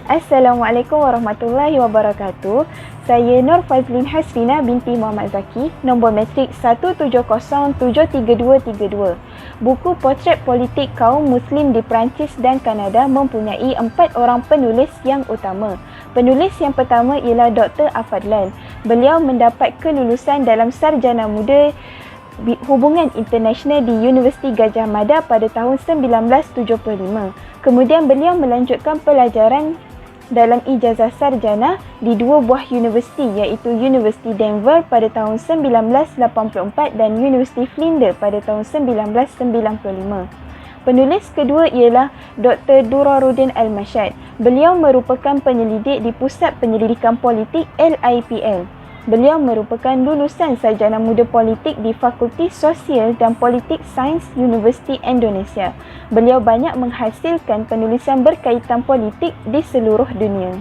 Assalamualaikum warahmatullahi wabarakatuh. Saya Nur Fazlin Hasrina binti Muhammad Zaki, nombor matrik 170733232. Buku Potret Politik Kaum Muslim di Perancis dan Kanada mempunyai 4 orang penulis yang utama. Penulis yang pertama ialah Dr. Afadlan. Beliau mendapat kelulusan dalam Sarjana Muda Hubungan Internasional di Universiti Gajah Mada pada tahun 1975. Kemudian beliau melanjutkan pelajaran dalam ijazah sarjana di 2 buah universiti, iaitu Universiti Denver pada tahun 1984 dan Universiti Flinders pada tahun 1995. Penulis kedua ialah Dr. Duraruddin Al-Mashad. Beliau merupakan penyelidik di Pusat Penyelidikan Politik LIPL. Beliau merupakan lulusan Sarjana Muda Politik di Fakulti Sosial dan Politik Sains Universiti Indonesia. Beliau banyak menghasilkan penulisan berkaitan politik di seluruh dunia.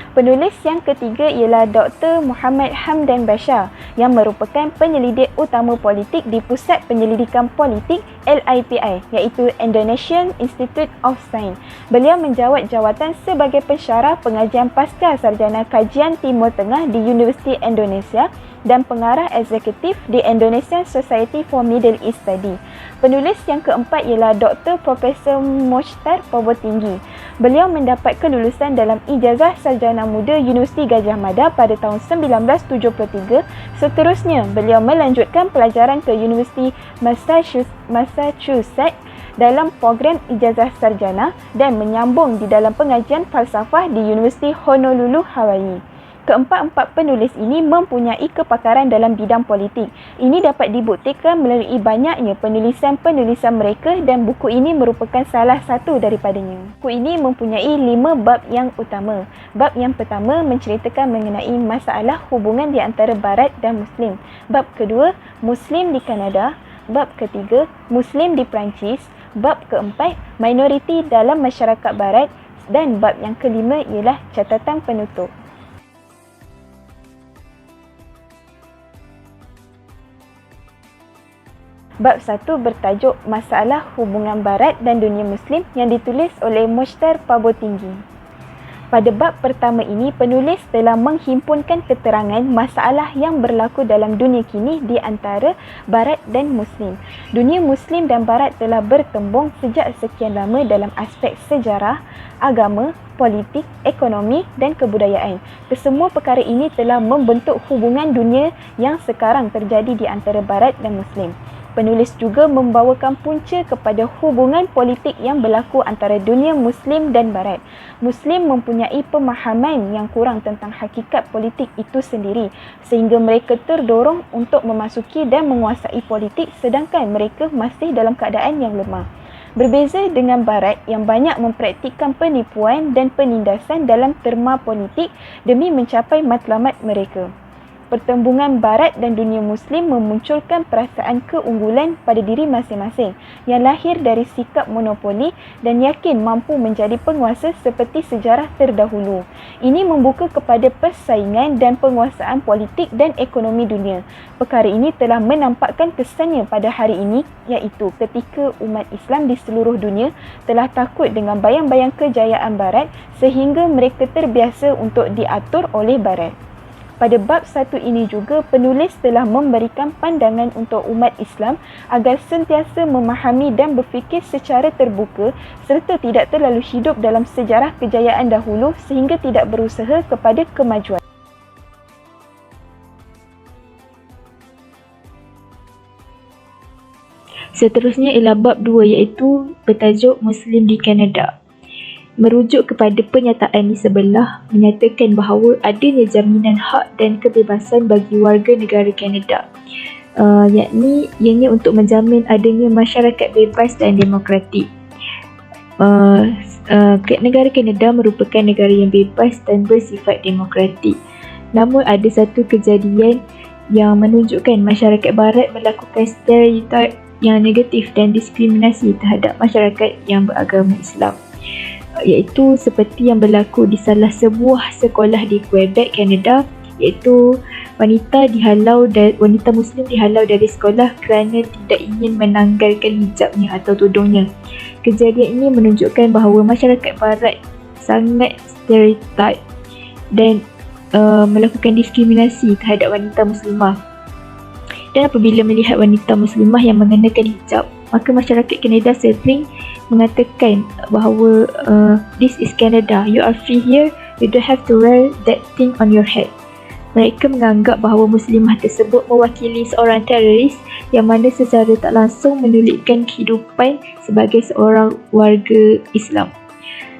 Penulis yang ketiga ialah Dr. Muhammad Hamdan Bashar yang merupakan penyelidik utama politik di Pusat Penyelidikan Politik LIPI, iaitu Indonesian Institute of Science. Beliau menjawat jawatan sebagai pensyarah pengajian pasca sarjana kajian Timur Tengah di Universiti Indonesia dan pengarah eksekutif di Indonesian Society for Middle East Study. Penulis yang keempat ialah Dr. Profesor Mochtar Purwotinggi. Beliau mendapat kelulusan dalam ijazah sarjana muda Universiti Gajah Mada pada tahun 1973. Seterusnya, beliau melanjutkan pelajaran ke Universiti Massachusetts dalam program ijazah sarjana dan menyambung di dalam pengajian falsafah di Universiti Honolulu, Hawaii. Keempat-empat penulis ini mempunyai kepakaran dalam bidang politik. Ini dapat dibuktikan melalui banyaknya penulisan-penulisan mereka dan buku ini merupakan salah satu daripadanya. Buku ini mempunyai 5 bab yang utama. Bab yang pertama menceritakan mengenai masalah hubungan di antara Barat dan Muslim. Bab kedua, Muslim di Kanada. Bab ketiga, Muslim di Perancis. Bab keempat, minoriti dalam masyarakat Barat. Dan bab yang kelima ialah catatan penutup. Bab 1 bertajuk Masalah Hubungan Barat dan Dunia Muslim yang ditulis oleh Mochtar Purwotinggi. Pada bab pertama ini, penulis telah menghimpunkan keterangan masalah yang berlaku dalam dunia kini di antara Barat dan Muslim. Dunia Muslim dan Barat telah bertembung sejak sekian lama dalam aspek sejarah, agama, politik, ekonomi dan kebudayaan. Kesemua perkara ini telah membentuk hubungan dunia yang sekarang terjadi di antara Barat dan Muslim. Penulis juga membawakan punca kepada hubungan politik yang berlaku antara dunia Muslim dan Barat. Muslim mempunyai pemahaman yang kurang tentang hakikat politik itu sendiri sehingga mereka terdorong untuk memasuki dan menguasai politik sedangkan mereka masih dalam keadaan yang lemah. Berbeza dengan Barat yang banyak mempraktikkan penipuan dan penindasan dalam terma politik demi mencapai matlamat mereka. Pertembungan Barat dan dunia Muslim memunculkan perasaan keunggulan pada diri masing-masing yang lahir dari sikap monopoli dan yakin mampu menjadi penguasa seperti sejarah terdahulu. Ini membuka kepada persaingan dan penguasaan politik dan ekonomi dunia. Perkara ini telah menampakkan kesannya pada hari ini, iaitu ketika umat Islam di seluruh dunia telah takut dengan bayang-bayang kejayaan Barat sehingga mereka terbiasa untuk diatur oleh Barat. Pada bab 1 ini juga, penulis telah memberikan pandangan untuk umat Islam agar sentiasa memahami dan berfikir secara terbuka serta tidak terlalu hidup dalam sejarah kejayaan dahulu sehingga tidak berusaha kepada kemajuan. Seterusnya ialah bab 2 iaitu bertajuk Muslim di Kanada. Merujuk kepada pernyataan di sebelah, menyatakan bahawa adanya jaminan hak dan kebebasan bagi warga negara Kanada, yakni ianya untuk menjamin adanya masyarakat bebas dan demokratik. Negara Kanada merupakan negara yang bebas dan bersifat demokratik. Namun ada satu kejadian yang menunjukkan masyarakat Barat melakukan stereotip yang negatif dan diskriminasi terhadap masyarakat yang beragama Islam, iaitu seperti yang berlaku di salah sebuah sekolah di Quebec, Kanada, iaitu wanita Muslim dihalau dari sekolah kerana tidak ingin menanggalkan hijabnya atau tudungnya. Kejadian ini menunjukkan bahawa masyarakat Barat sangat stereotip dan melakukan diskriminasi terhadap wanita muslimah. Dan apabila melihat wanita muslimah yang mengenakan hijab, maka masyarakat Kanada sering mengatakan bahawa this is Canada, you are free here, you don't have to wear that thing on your head. Mereka menganggap bahawa muslimah tersebut mewakili seorang teroris yang mana secara tak langsung menyulitkan kehidupan sebagai seorang warga Islam.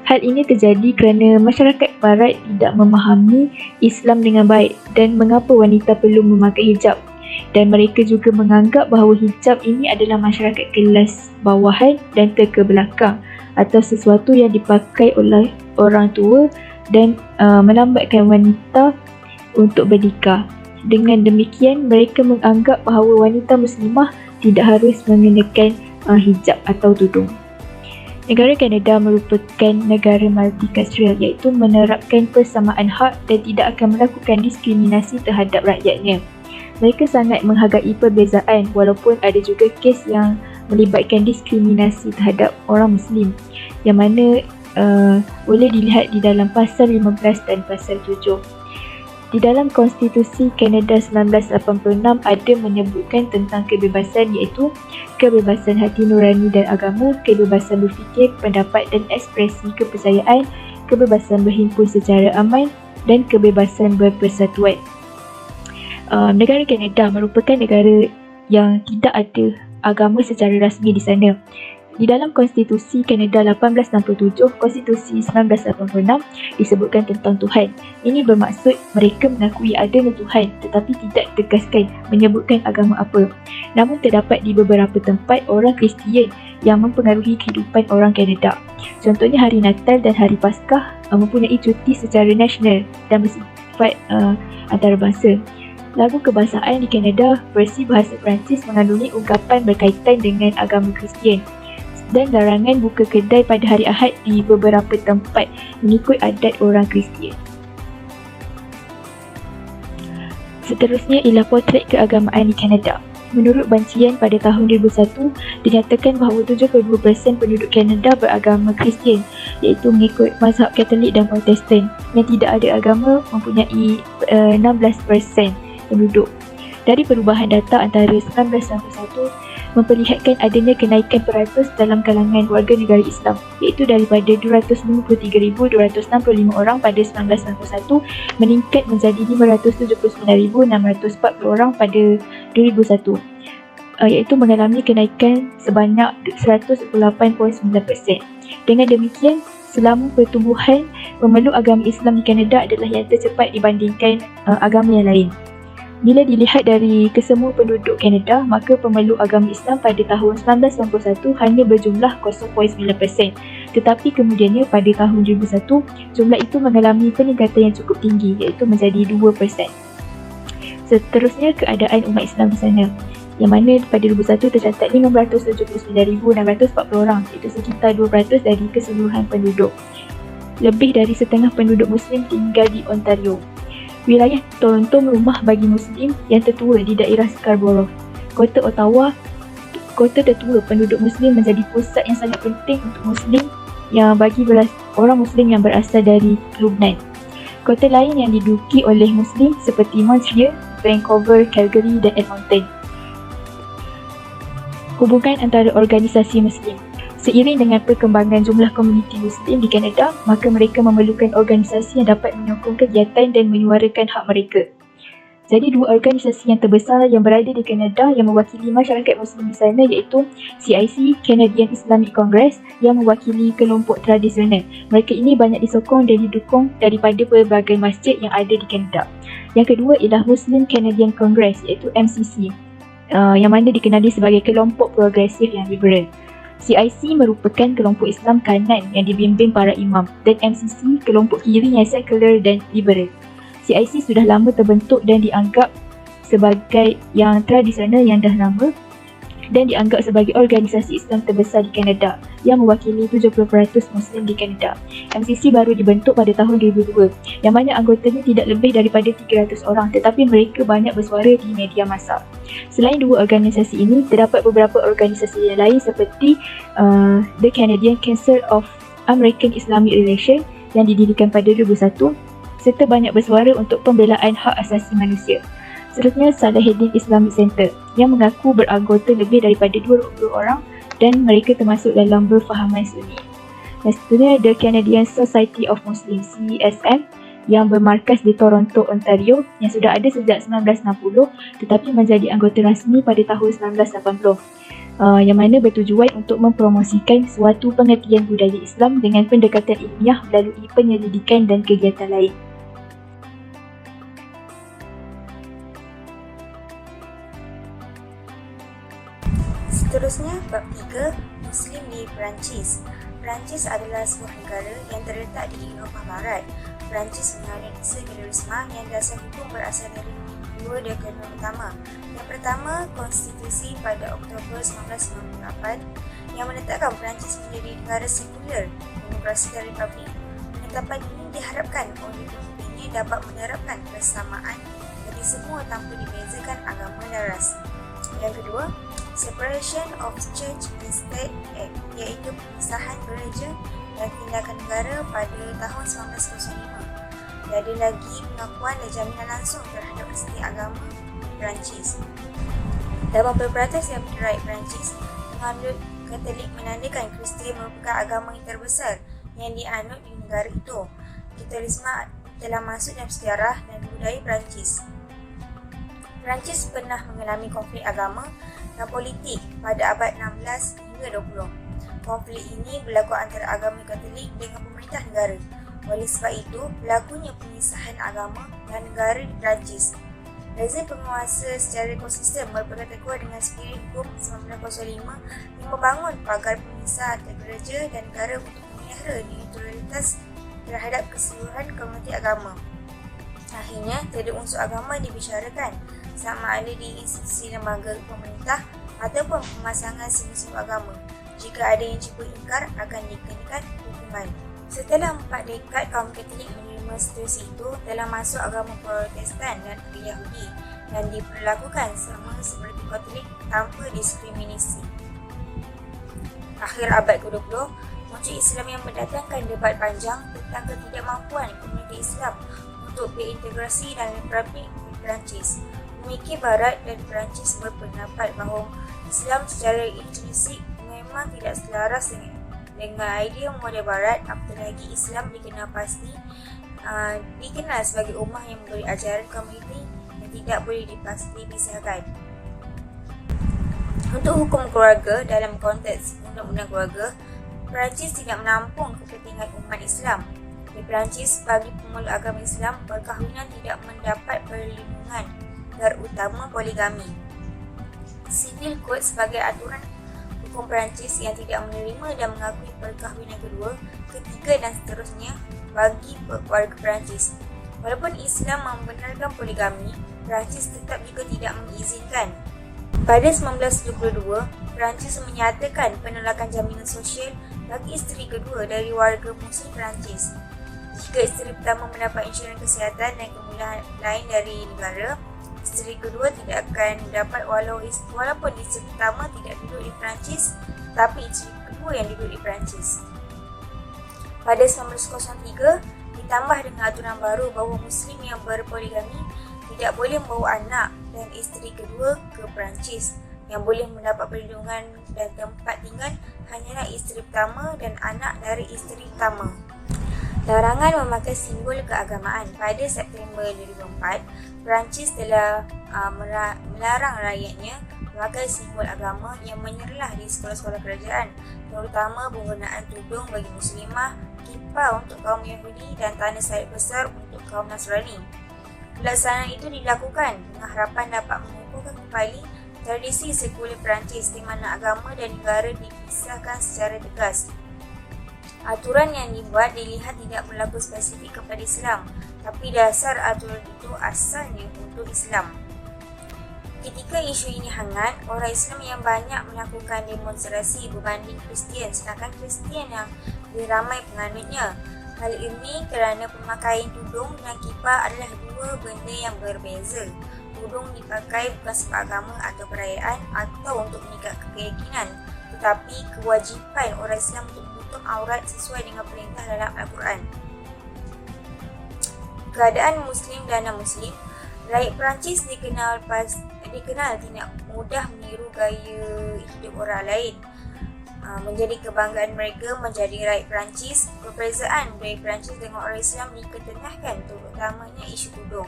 Hal ini terjadi kerana masyarakat barat tidak memahami Islam dengan baik dan mengapa wanita perlu memakai hijab. Dan mereka juga menganggap bahawa hijab ini adalah masyarakat kelas bawahan dan terkebelakang atau sesuatu yang dipakai oleh orang tua dan melambatkan wanita untuk bernikah. Dengan demikian, mereka menganggap bahawa wanita muslimah tidak harus mengenakan hijab atau tudung. Negara Kanada merupakan negara multikultural iaitu menerapkan persamaan hak dan tidak akan melakukan diskriminasi terhadap rakyatnya. Mereka sangat menghargai perbezaan walaupun ada juga kes yang melibatkan diskriminasi terhadap orang Muslim yang mana boleh dilihat di dalam pasal 15 dan pasal 7. Di dalam Konstitusi Kanada 1986 ada menyebutkan tentang kebebasan iaitu kebebasan hati nurani dan agama, kebebasan berfikir, pendapat dan ekspresi kepercayaan, kebebasan berhimpun secara aman dan kebebasan berpersatuan. Negara Kanada merupakan negara yang tidak ada agama secara rasmi di sana. Di dalam Konstitusi Kanada 1867, Konstitusi 1986 disebutkan tentang Tuhan. Ini bermaksud mereka mengakui adanya Tuhan tetapi tidak tegaskan menyebutkan agama apa. Namun terdapat di beberapa tempat orang Kristian yang mempengaruhi kehidupan orang Kanada. Contohnya Hari Natal dan Hari Paskah mempunyai cuti secara nasional dan bersifat antarabangsa. Lagu kebangsaan di Kanada versi bahasa Perancis mengandungi ungkapan berkaitan dengan agama Kristian. Dan larangan buka kedai pada hari Ahad di beberapa tempat mengikut adat orang Kristian. Seterusnya ialah potret keagamaan di Kanada. Menurut bancian pada tahun 2001, dinyatakan bahawa 72% penduduk Kanada beragama Kristian iaitu mengikut mazhab Katolik dan Protestan. Yang tidak ada agama mempunyai 16% penduduk. Dari perubahan data antara 1991 memperlihatkan adanya kenaikan peratus dalam kalangan warga negara Islam iaitu daripada 253,265 orang pada 1991 meningkat menjadi 579,640 orang pada 2001 iaitu mengalami kenaikan sebanyak 108.9%. Dengan demikian, selama pertumbuhan pemeluk agama Islam di Kanada adalah yang tercepat dibandingkan agama yang lain. Bila dilihat dari kesemua penduduk Kanada, maka pemeluk agama Islam pada tahun 1991 hanya berjumlah 0.9%. Tetapi kemudiannya pada tahun 2001, jumlah itu mengalami peningkatan yang cukup tinggi iaitu menjadi 2%. Seterusnya keadaan umat Islam di sana, yang mana pada 2001 tercatat 579,640 orang iaitu sekitar 2% dari keseluruhan penduduk. Lebih dari setengah penduduk Muslim tinggal di Ontario. Wilayah Toronto rumah bagi Muslim yang tertua di daerah Scarborough. Kota Ottawa, kota tertua penduduk Muslim menjadi pusat yang sangat penting untuk Muslim yang bagi orang Muslim yang berasal dari Lubnan. Kota lain yang diduduki oleh Muslim seperti Montreal, Vancouver, Calgary dan Edmonton. Hubungan antara organisasi Muslim. Seiring dengan perkembangan jumlah komuniti Muslim di Kanada, maka mereka memerlukan organisasi yang dapat menyokong kegiatan dan menyuarakan hak mereka. Jadi dua organisasi yang terbesar yang berada di Kanada yang mewakili masyarakat Muslim di sana iaitu CIC, Canadian Islamic Congress yang mewakili kelompok tradisional. Mereka ini banyak disokong dan didukung daripada pelbagai masjid yang ada di Kanada. Yang kedua ialah Muslim Canadian Congress iaitu MCC yang mana dikenali sebagai kelompok progresif yang liberal. CIC merupakan kelompok Islam kanan yang dibimbing para imam dan MCC kelompok kiri yang sekular dan liberal. CIC sudah lama terbentuk dan dianggap sebagai yang tradisional yang dah lama dan dianggap sebagai organisasi Islam terbesar di Kanada yang mewakili 70% Muslim di Kanada. MCC baru dibentuk pada tahun 2002 yang mana anggotanya tidak lebih daripada 300 orang tetapi mereka banyak bersuara di media massa. Selain dua organisasi ini, terdapat beberapa organisasi yang lain seperti The Canadian Council of American Islamic Relations yang didirikan pada 2001 serta banyak bersuara untuk pembelaan hak asasi manusia. Seterusnya, Salahuddin Islamic Center yang mengaku beranggota lebih daripada 20 orang dan mereka termasuk dalam berfahaman Sunni. Dan seterusnya, The Canadian Society of Muslims (CSM) yang bermarkas di Toronto, Ontario yang sudah ada sejak 1960 tetapi menjadi anggota rasmi pada tahun 1980. Yang mana bertujuan untuk mempromosikan suatu pengertian budaya Islam dengan pendekatan ilmiah melalui penyelidikan dan kegiatan lain. Seterusnya, bab 3, Muslim di Perancis. Perancis adalah sebuah negara yang terletak di Eropah Barat. Perancis menganut sekularisme yang dasar hukum berasal dari dua dokumen utama. Yang pertama, Konstitusi pada Oktober 1998 yang menetapkan Perancis menjadi negara sekular, demokrasi dan republik. Penetapan ini diharapkan oleh pemimpinnya dapat menerapkan kesamaan bagi semua tanpa dibezakan agama dan ras. Yang kedua, Separation of Church and State Act, iaitu pemisahan gereja dan tindakan negara pada tahun 1905. Ada lagi pengakuan dan jaminan langsung terhadap setiap agama di Perancis. 80% yang berderai Perancis menganut Katolik menandakan Kristian merupakan agama yang terbesar yang dianut di negara itu. Katolisme telah masuk dalam sejarah dan budaya Perancis. Perancis pernah mengalami konflik agama dan politik pada abad 16 hingga 20. Konflik ini berlaku antara agama Katolik dengan pemerintah negara. Oleh sebab itu, berlakunya pemisahan agama dan negara di Perancis. Rezim penguasa secara konsisten berpegang teguh dengan spirit hukum 1905 yang membangun pagar pemisah antara gereja dan negara untuk memelihara neutralitas terhadap keseluruhan komuniti agama. Akhirnya, tiada unsur agama dibicarakan, sama ada di institusi lembaga pemerintah ataupun pemasangan simbol agama. Jika ada yang cuba ingkar, akan dikenakan hukuman. Setelah 4 dekad, kaum Katolik menerima situasi itu telah masuk agama Protestan dan Yahudi dan diperlakukan sama seperti Katolik tanpa diskriminasi. Akhir abad ke-20, muncul Islam yang mendatangkan debat panjang tentang ketidakmampuan komuniti Islam untuk berintegrasi dalam Republik Perancis. Pemikir Barat dan Perancis berpendapat bahawa Islam secara intrinsik memang tidak selaras dengan idea model Barat, apatah lagi Islam dikenal sebagai ummah yang memberi ajaran komuniti yang tidak boleh dipisahkan. Untuk hukum keluarga dalam konteks undang-undang keluarga, Perancis tidak menampung kepentingan umat Islam. Di Perancis, bagi pemula agama Islam, perkahwinan tidak mendapat perlindungan, terutama poligami. Civil Code sebagai aturan hukum Perancis yang tidak menerima dan mengakui perkahwinan kedua, ketiga dan seterusnya bagi keluarga Perancis. Walaupun Islam membenarkan poligami, Perancis tetap juga tidak mengizinkan. Pada 1922, Perancis menyatakan penolakan jaminan sosial bagi isteri kedua dari warga Muslim Perancis. Jika isteri pertama mendapat insurans kesihatan dan kemudahan lain dari negara, isteri kedua tidak akan mendapat walaupun isteri pertama tidak duduk di Perancis, tetapi isteri kedua yang duduk di Perancis. Pada 1903, ditambah dengan aturan baru bahawa Muslim yang berpoligami tidak boleh membawa anak dan isteri kedua ke Perancis. Yang boleh mendapat perlindungan dan tempat tinggal hanyalah isteri pertama dan anak dari isteri pertama. Larangan memakai simbol keagamaan. Pada September 2004, Perancis telah melarang rakyatnya memakai simbol agama yang menyerlah di sekolah-sekolah kerajaan, terutama penggunaan tudung bagi Muslimah, kippah untuk kaum Yahudi dan tanda salib besar untuk kaum Nasrani. Pelaksanaan itu dilakukan dengan harapan dapat mengukuhkan kembali tradisi sekular Perancis di mana agama dan negara dipisahkan secara tegas. Aturan yang dibuat dilihat tidak berlaku spesifik kepada Islam, tapi dasar aturan itu asalnya untuk Islam. Ketika isu ini hangat, orang Islam yang banyak melakukan demonstrasi berbanding Kristian, sedangkan Kristian yang lebih ramai penganutnya. Hal ini kerana pemakaian tudung dan kippah adalah dua benda yang berbeza. Tudung dipakai bukan sebab agama atau perayaan atau untuk meningkatkan keyakinan, tetapi kewajipan orang Islam untuk menutup aurat sesuai dengan perintah dalam Al-Quran. keadaan Muslim dan non-Muslim, rakyat Perancis dikenal tidak mudah meniru gaya hidup orang lain. Menjadi kebanggaan mereka menjadi rakyat Perancis. Perbezaan rakyat Perancis dengan orang Islam diketengahkan, terutamanya isu tudung.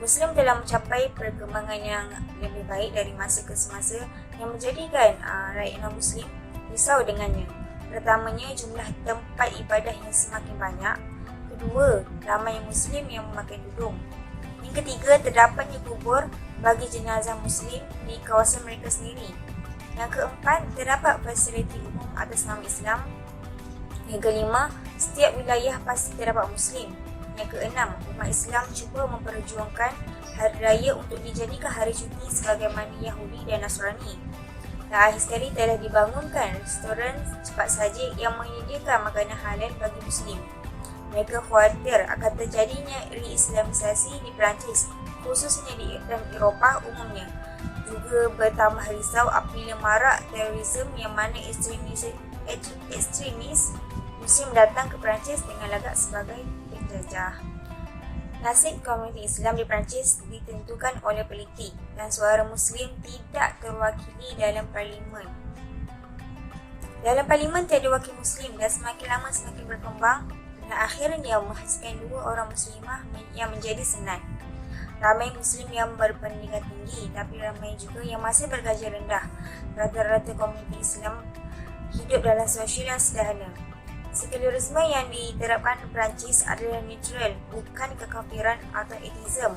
Muslim telah mencapai perkembangan yang lebih baik dari masa ke semasa yang menjadikan rakyat non-Muslim risau dengannya. Pertamanya, jumlah tempat ibadah yang semakin banyak. Kedua, ramai Muslim yang memakai tudung. Yang ketiga, terdapatnya kubur bagi jenazah Muslim di kawasan mereka sendiri. Yang keempat, terdapat fasiliti umum atas nama Islam. Yang kelima, setiap wilayah pasti terdapat Muslim. Yang keenam, umat Islam cuba memperjuangkan hari raya untuk dijadikan hari cuti sebagaimana Yahudi dan Nasrani. Dan akhir sekali telah dibangunkan restoran cepat saji yang menyediakan makanan halal bagi Muslim. Mereka khawatir akan terjadinya reislamisasi di Perancis, khususnya di Eropah umumnya. Juga bertambah risau apabila marak terorisme yang mana ekstremis Muslim datang ke Perancis dengan lagak sebagai penjajah. Nasib komuniti Islam di Perancis ditentukan oleh politik dan suara Muslim tidak terwakili dalam parlimen. Dalam parlimen tiada wakil Muslim dan semakin lama semakin berkembang dan akhirnya menghasilkan 2 orang Muslimah yang menjadi senat. Ramai Muslim yang berpendidikan tinggi tapi ramai juga yang masih bergaji rendah. Rata-rata komuniti Islam hidup dalam sosial yang sederhana. Sekularisme yang diterapkan Perancis adalah neutral, bukan kekafiran atau ateisme.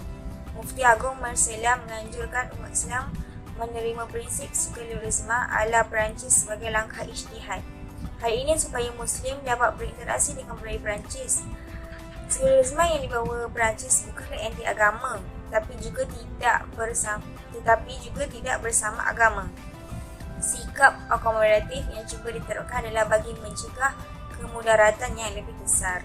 Mufti Agung Marcella menganjurkan umat Islam menerima prinsip sekularisme ala Perancis sebagai langkah ijtihad. Hal ini supaya Muslim dapat berinteraksi dengan budaya Perancis. Sekularisme yang dibawa Perancis bukanlah anti agama, tetapi juga tidak bersama agama. Sikap akomodatif yang cuba diterapkan adalah bagi mencegah kemudaratan yang lebih besar.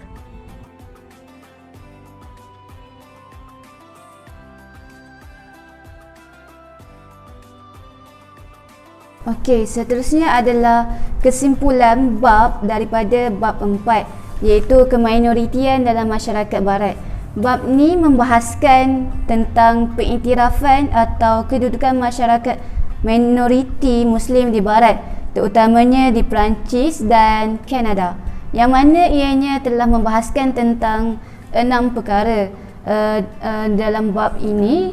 Okey, seterusnya adalah kesimpulan bab daripada bab 4, iaitu keminoritian dalam masyarakat barat. Bab ni membahaskan tentang pengiktirafan atau kedudukan masyarakat minoriti Muslim di barat, terutamanya di Perancis dan Kanada, yang mana ianya telah membahaskan tentang 6 perkara dalam bab ini,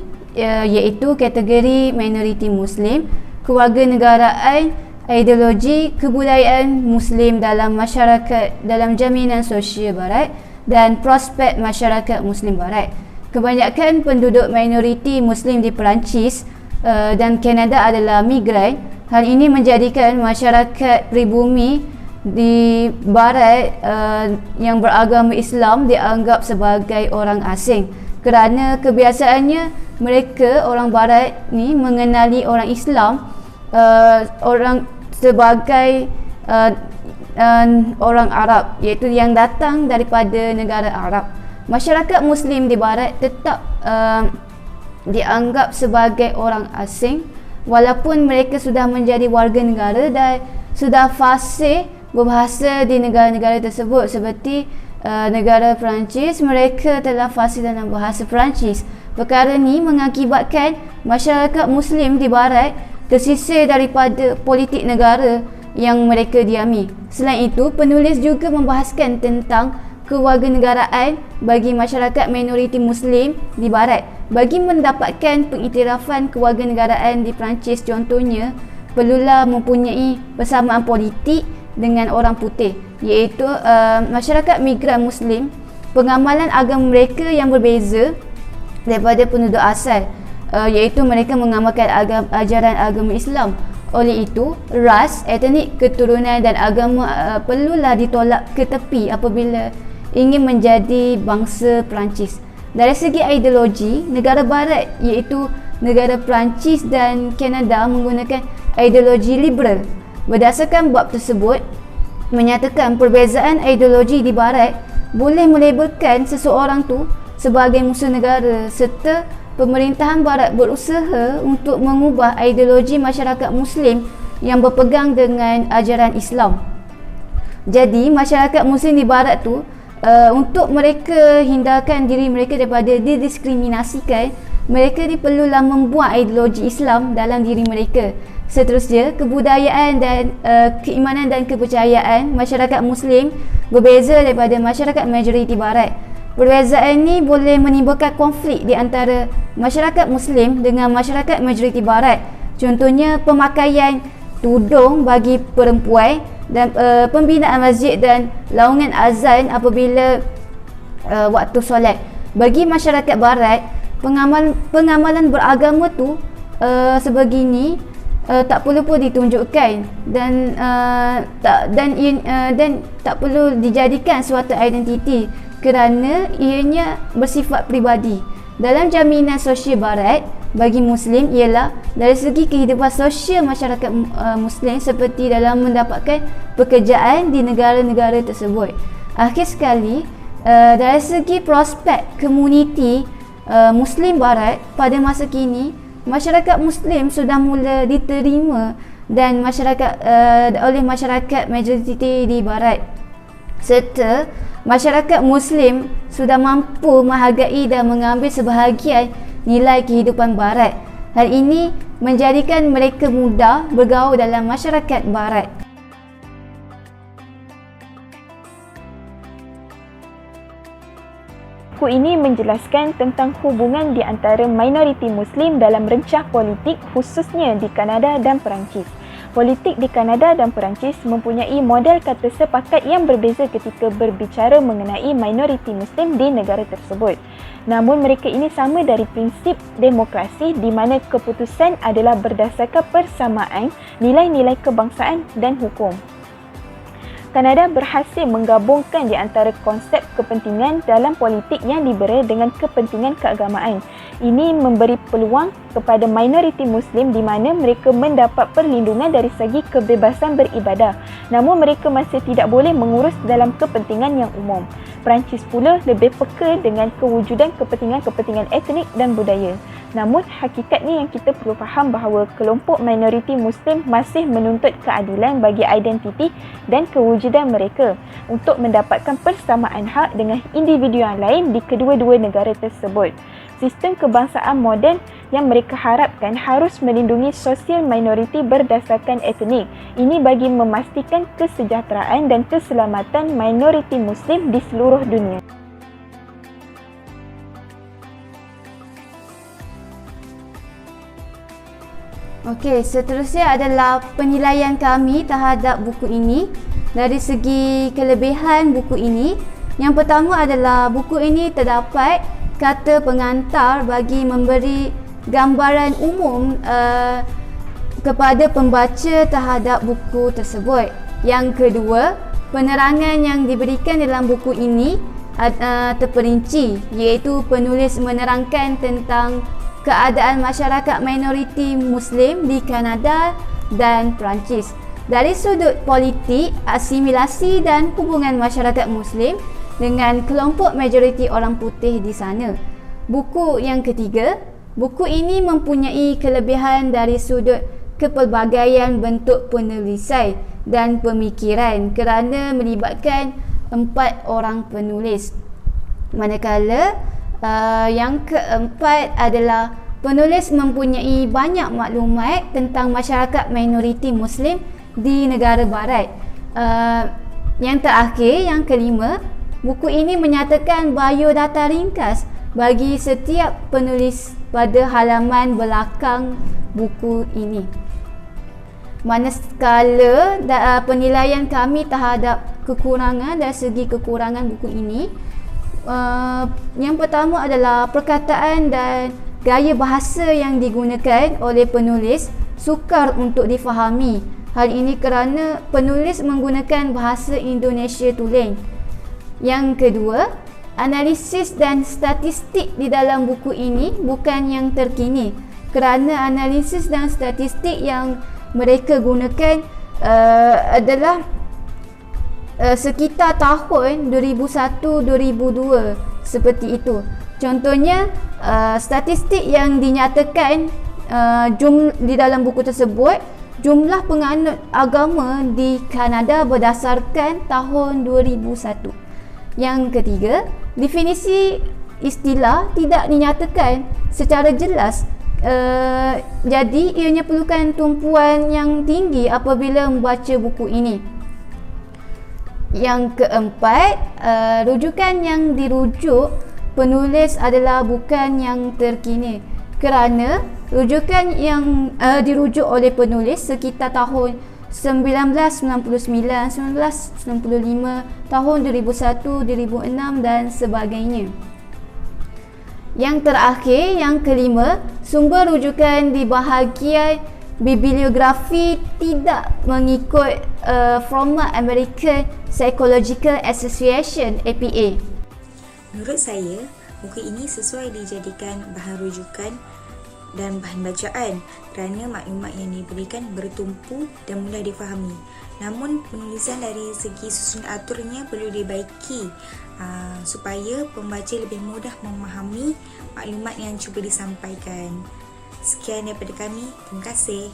iaitu kategori minoriti Muslim, kewarganegaraan, ideologi kebudayaan Muslim dalam masyarakat dalam jaminan sosial barat, dan prospek masyarakat Muslim barat. Kebanyakan penduduk minoriti Muslim di Perancis dan Kanada adalah migran. Hal ini menjadikan masyarakat pribumi di barat yang beragama Islam dianggap sebagai orang asing, kerana kebiasaannya mereka orang barat ni mengenali orang Islam orang sebagai orang Arab, iaitu yang datang daripada negara Arab. Masyarakat Muslim di barat tetap dianggap sebagai orang asing walaupun mereka sudah menjadi warga negara dan sudah fasih berbahasa di negara-negara tersebut. Seperti negara Perancis, mereka telah fasih dalam bahasa Perancis. Perkara ini mengakibatkan masyarakat Muslim di barat tersisir daripada politik negara yang mereka diami. Selain itu, penulis juga membahaskan tentang kewarganegaraan bagi masyarakat minoriti Muslim di barat. Bagi mendapatkan pengiktirafan kewarganegaraan di Perancis contohnya, perlulah mempunyai persamaan politik dengan orang putih, iaitu masyarakat migran Muslim, pengamalan agama mereka yang berbeza daripada penduduk asal, iaitu mereka mengamalkan ajaran agama Islam. Oleh itu, ras, etnik, keturunan dan agama perlulah ditolak ke tepi apabila ingin menjadi bangsa Perancis. Dari segi ideologi, negara barat iaitu negara Perancis dan Kanada menggunakan ideologi liberal. Berdasarkan bab tersebut, menyatakan perbezaan ideologi di barat boleh melabelkan seseorang tu sebagai musuh negara, serta pemerintahan barat berusaha untuk mengubah ideologi masyarakat Muslim yang berpegang dengan ajaran Islam. Jadi masyarakat Muslim di barat tu untuk mereka hindarkan diri mereka daripada didiskriminasikan, mereka ni perlulah membuat ideologi Islam dalam diri mereka. Seterusnya, kebudayaan dan keimanan dan kepercayaan masyarakat Muslim berbeza daripada masyarakat majoriti Barat. Perbezaan ini boleh menimbulkan konflik di antara masyarakat Muslim dengan masyarakat majoriti Barat. Contohnya, pemakaian tudung bagi perempuan dan pembinaan masjid dan laungan azan apabila waktu solat. Bagi masyarakat Barat, pengamalan beragama tu sebegini tak perlu pun ditunjukkan dan tak perlu dijadikan suatu identiti kerana ianya bersifat peribadi. Dalam jaminan sosial Barat bagi Muslim ialah dari segi kehidupan sosial masyarakat Muslim seperti dalam mendapatkan pekerjaan di negara-negara tersebut. Akhir sekali, dari segi prospek komuniti Muslim Barat pada masa kini, masyarakat Muslim sudah mula diterima dan oleh masyarakat majoriti di Barat, serta masyarakat Muslim sudah mampu menghargai dan mengambil sebahagian nilai kehidupan Barat. Hal ini menjadikan mereka mudah bergaul dalam masyarakat Barat. Buku ini menjelaskan tentang hubungan di antara minoriti Muslim dalam rencah politik khususnya di Kanada dan Perancis. Politik di Kanada dan Perancis mempunyai model kata sepakat yang berbeza ketika berbicara mengenai minoriti Muslim di negara tersebut. Namun mereka ini sama dari prinsip demokrasi di mana keputusan adalah berdasarkan persamaan nilai-nilai kebangsaan dan hukum. Kanada berhasil menggabungkan di antara konsep kepentingan dalam politik yang liberal dengan kepentingan keagamaan. Ini memberi peluang kepada minoriti Muslim di mana mereka mendapat perlindungan dari segi kebebasan beribadah, namun mereka masih tidak boleh mengurus dalam kepentingan yang umum. Perancis pula lebih peka dengan kewujudan kepentingan-kepentingan etnik dan budaya. Namun hakikatnya yang kita perlu faham bahawa kelompok minoriti Muslim masih menuntut keadilan bagi identiti dan kewujudan mereka untuk mendapatkan persamaan hak dengan individu yang lain di kedua-dua negara tersebut. Sistem kebangsaan moden yang mereka harapkan harus melindungi sosial minoriti berdasarkan etnik. Ini bagi memastikan kesejahteraan dan keselamatan minoriti Muslim di seluruh dunia. Okey, seterusnya adalah penilaian kami terhadap buku ini. Dari segi kelebihan buku ini, yang pertama adalah buku ini terdapat kata pengantar bagi memberi gambaran umum kepada pembaca terhadap buku tersebut. Yang kedua, penerangan yang diberikan dalam buku ini terperinci, iaitu penulis menerangkan tentang keadaan masyarakat minoriti Muslim di Kanada dan Perancis dari sudut politik, asimilasi dan hubungan masyarakat Muslim dengan kelompok majoriti orang putih di sana. Buku yang ketiga, buku ini mempunyai kelebihan dari sudut kepelbagaian bentuk penulisan dan pemikiran kerana melibatkan 4 orang penulis. Manakala yang keempat adalah penulis mempunyai banyak maklumat tentang masyarakat minoriti Muslim di negara Barat. Yang terakhir, yang kelima, buku ini menyatakan biodata ringkas bagi setiap penulis pada halaman belakang buku ini. Manakala penilaian kami terhadap kekurangan dari segi kekurangan buku ini, yang pertama adalah perkataan dan gaya bahasa yang digunakan oleh penulis sukar untuk difahami. Hal ini kerana penulis menggunakan bahasa Indonesia tulen. Yang kedua, analisis dan statistik di dalam buku ini bukan yang terkini kerana analisis dan statistik yang mereka gunakan adalah sekitar tahun 2001-2002 seperti itu. Contohnya, statistik yang dinyatakan di dalam buku tersebut, jumlah penganut agama di Kanada berdasarkan tahun 2001. Yang ketiga, definisi istilah tidak dinyatakan secara jelas. Jadi ianya perlukan tumpuan yang tinggi apabila membaca buku ini. Yang keempat, rujukan yang dirujuk penulis adalah bukan yang terkini, kerana rujukan yang dirujuk oleh penulis sekitar tahun 1999, 1995, tahun 2001, 2006 dan sebagainya. Yang terakhir, yang kelima, sumber rujukan di bahagian bibliografi tidak mengikut format American Psychological Association (APA). Menurut saya, buku ini sesuai dijadikan bahan rujukan dan bahan bacaan kerana maklumat yang diberikan bertumpu dan mudah difahami. Namun penulisan dari segi susun aturnya perlu dibaiki supaya pembaca lebih mudah memahami maklumat yang cuba disampaikan. Sekian daripada kami. Terima kasih.